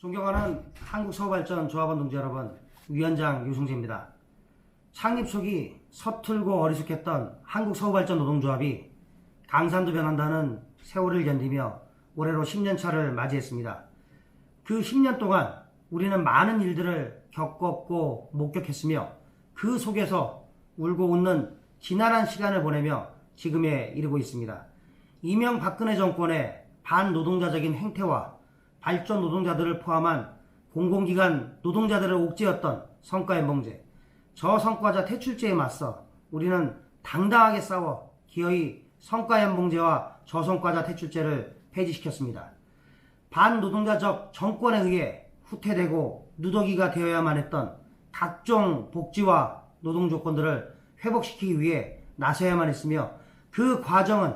존경하는 한국서울발전조합원 동지 여러분, 위원장 유승재입니다. 창립 초기 서툴고 어리숙했던 한국서울발전 노동조합이 강산도 변한다는 세월을 견디며 올해로 10년차를 맞이했습니다. 그 10년 동안 우리는 많은 일들을 겪었고 목격했으며 그 속에서 울고 웃는 지난한 시간을 보내며 지금에 이르고 있습니다. 이명박근혜 정권의 반노동자적인 행태와 발전 노동자들을 포함한 공공기관 노동자들을 옥죄었던 성과연봉제, 저성과자 퇴출제에 맞서 우리는 당당하게 싸워 기어이 성과연봉제와 저성과자 퇴출제를 폐지시켰습니다. 반노동자적 정권에 의해 후퇴되고 누더기가 되어야만 했던 각종 복지와 노동 조건들을 회복시키기 위해 나서야만 했으며, 그 과정은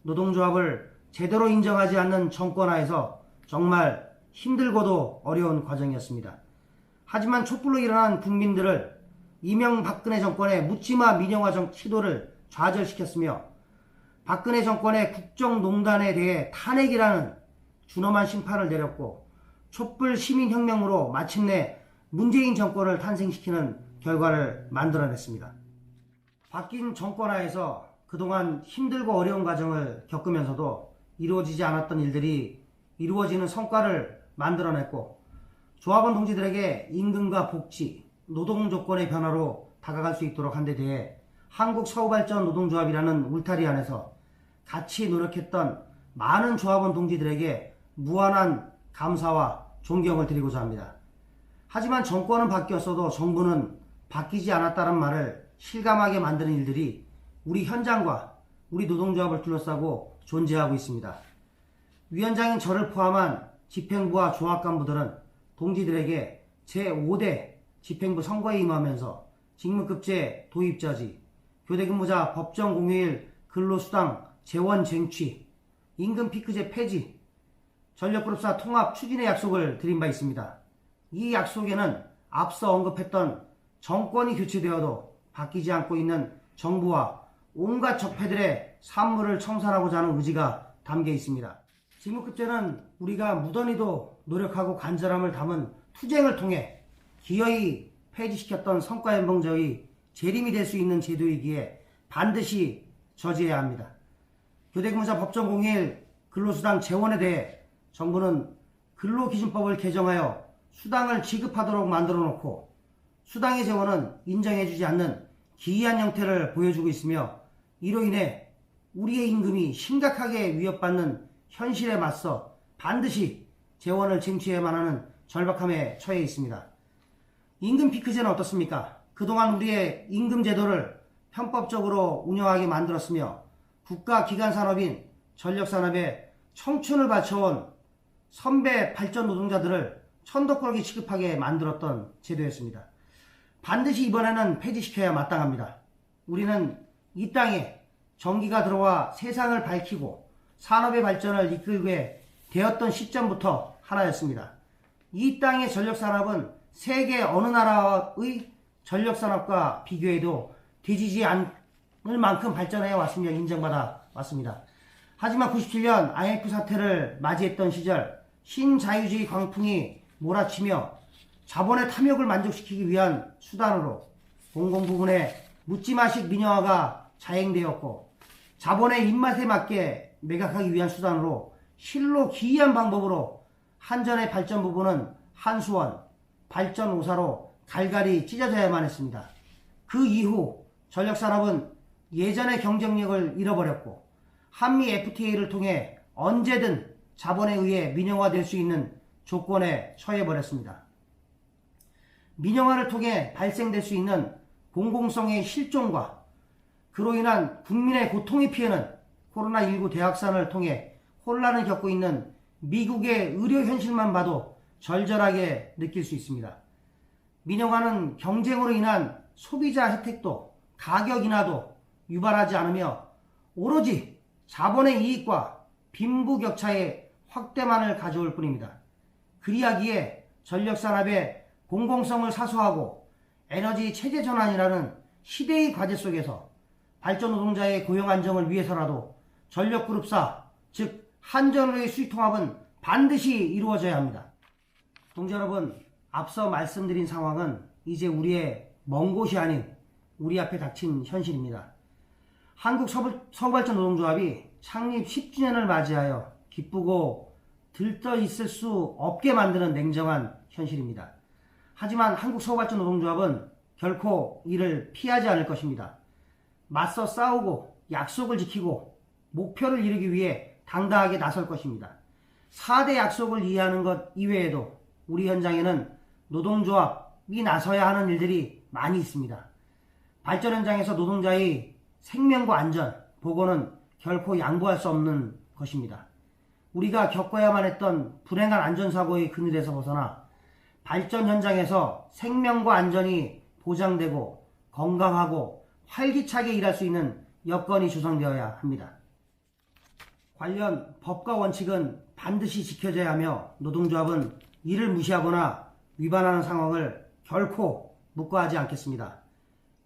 노동조합을 제대로 인정하지 않는 정권 하에서 정말 힘들고도 어려운 과정이었습니다. 하지만 촛불로 일어난 국민들을 이명박근혜 정권의 묻지마 민영화 시도를 좌절시켰으며, 박근혜 정권의 국정농단에 대해 탄핵이라는 준엄한 심판을 내렸고, 촛불 시민혁명으로 마침내 문재인 정권을 탄생시키는 결과를 만들어냈습니다. 바뀐 정권 하에서 그동안 힘들고 어려운 과정을 겪으면서도 이루어지지 않았던 일들이 이루어지는 성과를 만들어냈고, 조합원 동지들에게 임금과 복지, 노동 조건의 변화로 다가갈 수 있도록 한 데 대해 한국서울발전 노동조합이라는 울타리 안에서 같이 노력했던 많은 조합원 동지들에게 무한한 감사와 존경을 드리고자 합니다. 하지만 정권은 바뀌었어도 정부는 바뀌지 않았다는 말을 실감하게 만드는 일들이 우리 현장과 우리 노동조합을 둘러싸고 존재하고 있습니다. 위원장인 저를 포함한 집행부와 조합 간부들은 동지들에게 제5대 집행부 선거에 임하면서 직무급제 도입 저지, 교대근무자 법정 공휴일 근로수당 재원 쟁취, 임금 피크제 폐지, 전력그룹사 통합 추진의 약속을 드린 바 있습니다. 이 약속에는 앞서 언급했던 정권이 교체되어도 바뀌지 않고 있는 정부와 온갖 적폐들의 산물을 청산하고자 하는 의지가 담겨 있습니다. 직무급제는 우리가 무던히도 노력하고 간절함을 담은 투쟁을 통해 기어이 폐지시켰던 성과연봉제의 재림이 될 수 있는 제도이기에 반드시 저지해야 합니다. 교대근무자 법정 공휴일 근로수당 재원에 대해 정부는 근로기준법을 개정하여 수당을 지급하도록 만들어 놓고, 수당의 재원은 인정해주지 않는 기이한 형태를 보여주고 있으며, 이로 인해 우리의 임금이 심각하게 위협받는 현실에 맞서 반드시 재원을 쟁취해야만 하는 절박함에 처해 있습니다. 임금 피크제는 어떻습니까? 그동안 우리의 임금 제도를 편법적으로 운영하게 만들었으며, 국가기관산업인 전력산업에 청춘을 바쳐온 선배 발전 노동자들을 천덕꾸러기 취급하게 만들었던 제도였습니다. 반드시 이번에는 폐지시켜야 마땅합니다. 우리는 이 땅에 전기가 들어와 세상을 밝히고 산업의 발전을 이끌게 되었던 시점부터 하나였습니다. 이 땅의 전력산업은 세계 어느 나라의 전력산업과 비교해도 뒤지지 않을 만큼 발전해 왔으며 인정받아 왔습니다. 하지만 97년 IMF 사태를 맞이했던 시절 신자유주의 광풍이 몰아치며 자본의 탐욕을 만족시키기 위한 수단으로 공공부문의 묻지마식 민영화가 자행되었고, 자본의 입맛에 맞게 매각하기 위한 수단으로 실로 기이한 방법으로 한전의 발전 부분은 한수원, 발전 5사로 갈갈이 찢어져야만 했습니다. 그 이후 전력산업은 예전의 경쟁력을 잃어버렸고, 한미 FTA를 통해 언제든 자본에 의해 민영화될 수 있는 조건에 처해버렸습니다. 민영화를 통해 발생될 수 있는 공공성의 실종과 그로 인한 국민의 고통의 피해는 코로나19 대확산을 통해 혼란을 겪고 있는 미국의 의료 현실만 봐도 절절하게 느낄 수 있습니다. 민영화는 경쟁으로 인한 소비자 혜택도 가격 인하도 유발하지 않으며 오로지 자본의 이익과 빈부격차의 확대만을 가져올 뿐입니다. 그리하기에 전력산업의 공공성을 사수하고 에너지 체제 전환이라는 시대의 과제 속에서 발전 노동자의 고용 안정을 위해서라도 전력그룹사, 즉 한전으로의 수익통합은 반드시 이루어져야 합니다. 동지 여러분, 앞서 말씀드린 상황은 이제 우리의 먼 곳이 아닌 우리 앞에 닥친 현실입니다. 한국서울발전 노동조합이 창립 10주년을 맞이하여 기쁘고 들떠 있을 수 없게 만드는 냉정한 현실입니다. 하지만 한국서울발전 노동조합은 결코 이를 피하지 않을 것입니다. 맞서 싸우고 약속을 지키고 목표를 이루기 위해 당당하게 나설 것입니다. 4대 약속을 이해하는 것 이외에도 우리 현장에는 노동조합이 나서야 하는 일들이 많이 있습니다. 발전 현장에서 노동자의 생명과 안전, 보건은 결코 양보할 수 없는 것입니다. 우리가 겪어야만 했던 불행한 안전사고의 그늘에서 벗어나 발전 현장에서 생명과 안전이 보장되고 건강하고 활기차게 일할 수 있는 여건이 조성되어야 합니다. 관련 법과 원칙은 반드시 지켜져야 하며 노동조합은 이를 무시하거나 위반하는 상황을 결코 묵과하지 않겠습니다.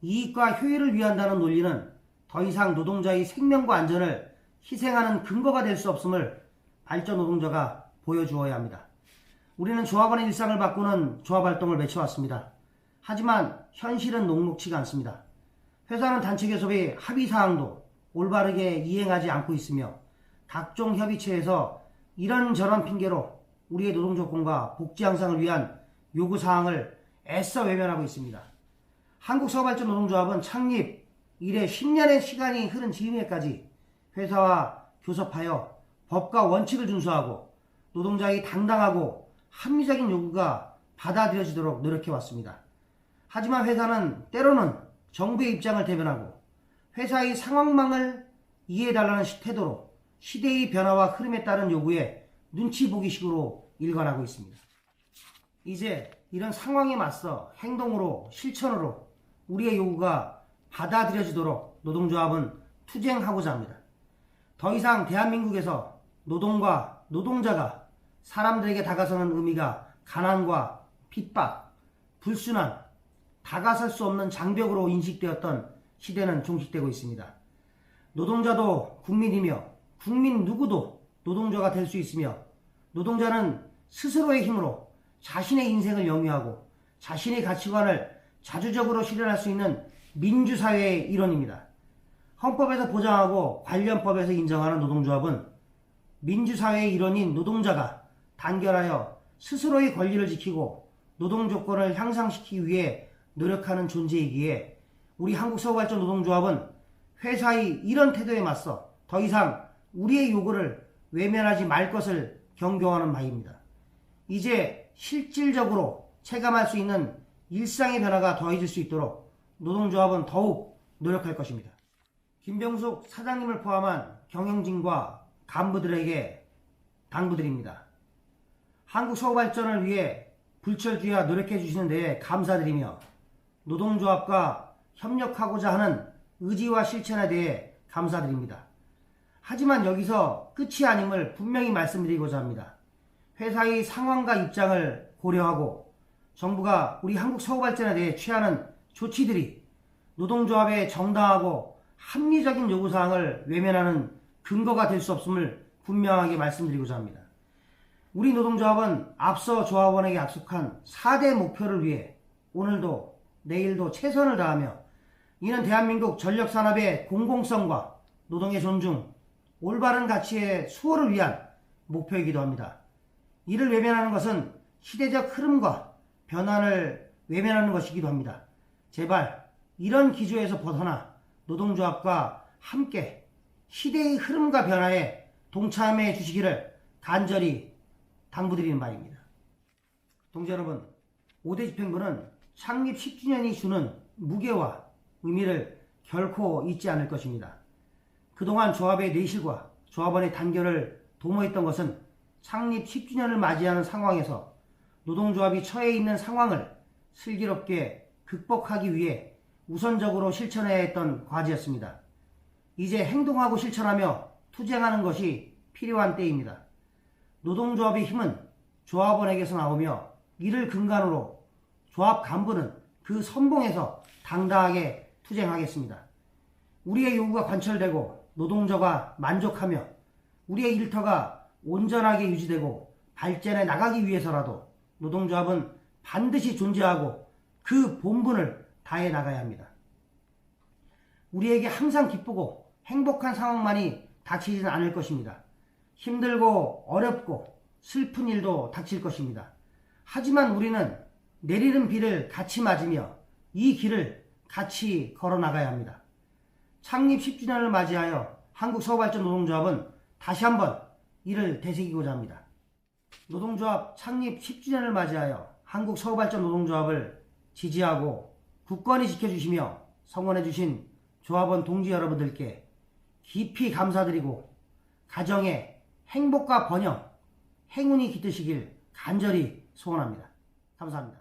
이익과 효율을 위한다는 논리는 더 이상 노동자의 생명과 안전을 희생하는 근거가 될 수 없음을 발전 노동자가 보여주어야 합니다. 우리는 조합원의 일상을 바꾸는 조합활동을 맺혀왔습니다. 하지만 현실은 녹록치가 않습니다. 회사는 단체 교섭의 합의사항도 올바르게 이행하지 않고 있으며 각종 협의체에서 이런저런 핑계로 우리의 노동조건과 복지 향상을 위한 요구사항을 애써 외면하고 있습니다. 한국서울발전 노동조합은 창립 이래 10년의 시간이 흐른 지금에까지 회사와 교섭하여 법과 원칙을 준수하고 노동자의 당당하고 합리적인 요구가 받아들여지도록 노력해왔습니다. 하지만 회사는 때로는 정부의 입장을 대변하고 회사의 상황망을 이해해달라는 태도로 시대의 변화와 흐름에 따른 요구에 눈치 보기식으로 일관하고 있습니다. 이제 이런 상황에 맞서 행동으로 실천으로 우리의 요구가 받아들여지도록 노동조합은 투쟁하고자 합니다. 더 이상 대한민국에서 노동과 노동자가 사람들에게 다가서는 의미가 가난과 핍박, 불순한, 다가설 수 없는 장벽으로 인식되었던 시대는 종식되고 있습니다. 노동자도 국민이며 국민 누구도 노동자가 될 수 있으며 노동자는 스스로의 힘으로 자신의 인생을 영위하고 자신의 가치관을 자주적으로 실현할 수 있는 민주사회의 일원입니다. 헌법에서 보장하고 관련법에서 인정하는 노동조합은 민주사회의 일원인 노동자가 단결하여 스스로의 권리를 지키고 노동조건을 향상시키기 위해 노력하는 존재이기에 우리 한국서울발전 노동조합은 회사의 이런 태도에 맞서 더 이상 우리의 요구를 외면하지 말 것을 경고하는 바입니다. 이제 실질적으로 체감할 수 있는 일상의 변화가 더해질 수 있도록 노동조합은 더욱 노력할 것입니다. 김병숙 사장님을 포함한 경영진과 간부들에게 당부드립니다. 한국서울발전을 위해 불철주야 노력해 주시는 데에 감사드리며 노동조합과 협력하고자 하는 의지와 실천에 대해 감사드립니다. 하지만 여기서 끝이 아님을 분명히 말씀드리고자 합니다. 회사의 상황과 입장을 고려하고 정부가 우리 한국서울발전에 대해 취하는 조치들이 노동조합의 정당하고 합리적인 요구사항을 외면하는 근거가 될 수 없음을 분명하게 말씀드리고자 합니다. 우리 노동조합은 앞서 조합원에게 약속한 4대 목표를 위해 오늘도 내일도 최선을 다하며 이는 대한민국 전력산업의 공공성과 노동의 존중, 올바른 가치의 수호를 위한 목표이기도 합니다. 이를 외면하는 것은 시대적 흐름과 변화를 외면하는 것이기도 합니다. 제발 이런 기조에서 벗어나 노동조합과 함께 시대의 흐름과 변화에 동참해 주시기를 간절히 당부드리는 바입니다. 동지 여러분, 5대 집행부는 창립 10주년이 주는 무게와 의미를 결코 잊지 않을 것입니다. 그동안 조합의 내실과 조합원의 단결을 도모했던 것은 창립 10주년을 맞이하는 상황에서 노동조합이 처해 있는 상황을 슬기롭게 극복하기 위해 우선적으로 실천해야 했던 과제였습니다. 이제 행동하고 실천하며 투쟁하는 것이 필요한 때입니다. 노동조합의 힘은 조합원에게서 나오며 이를 근간으로 조합 간부는 그 선봉에서 당당하게 투쟁하겠습니다. 우리의 요구가 관철되고 노동자가 만족하며 우리의 일터가 온전하게 유지되고 발전해 나가기 위해서라도 노동조합은 반드시 존재하고 그 본분을 다해 나가야 합니다. 우리에게 항상 기쁘고 행복한 상황만이 닥치지는 않을 것입니다. 힘들고 어렵고 슬픈 일도 닥칠 것입니다. 하지만 우리는 내리는 비를 같이 맞으며 이 길을 같이 걸어 나가야 합니다. 창립 10주년을 맞이하여 한국서울발전 노동조합은 다시 한번 이를 되새기고자 합니다. 노동조합 창립 10주년을 맞이하여 한국서울발전 노동조합을 지지하고 굳건히 지켜주시며 성원해주신 조합원 동지 여러분들께 깊이 감사드리고 가정에 행복과 번영, 행운이 깃드시길 간절히 소원합니다. 감사합니다.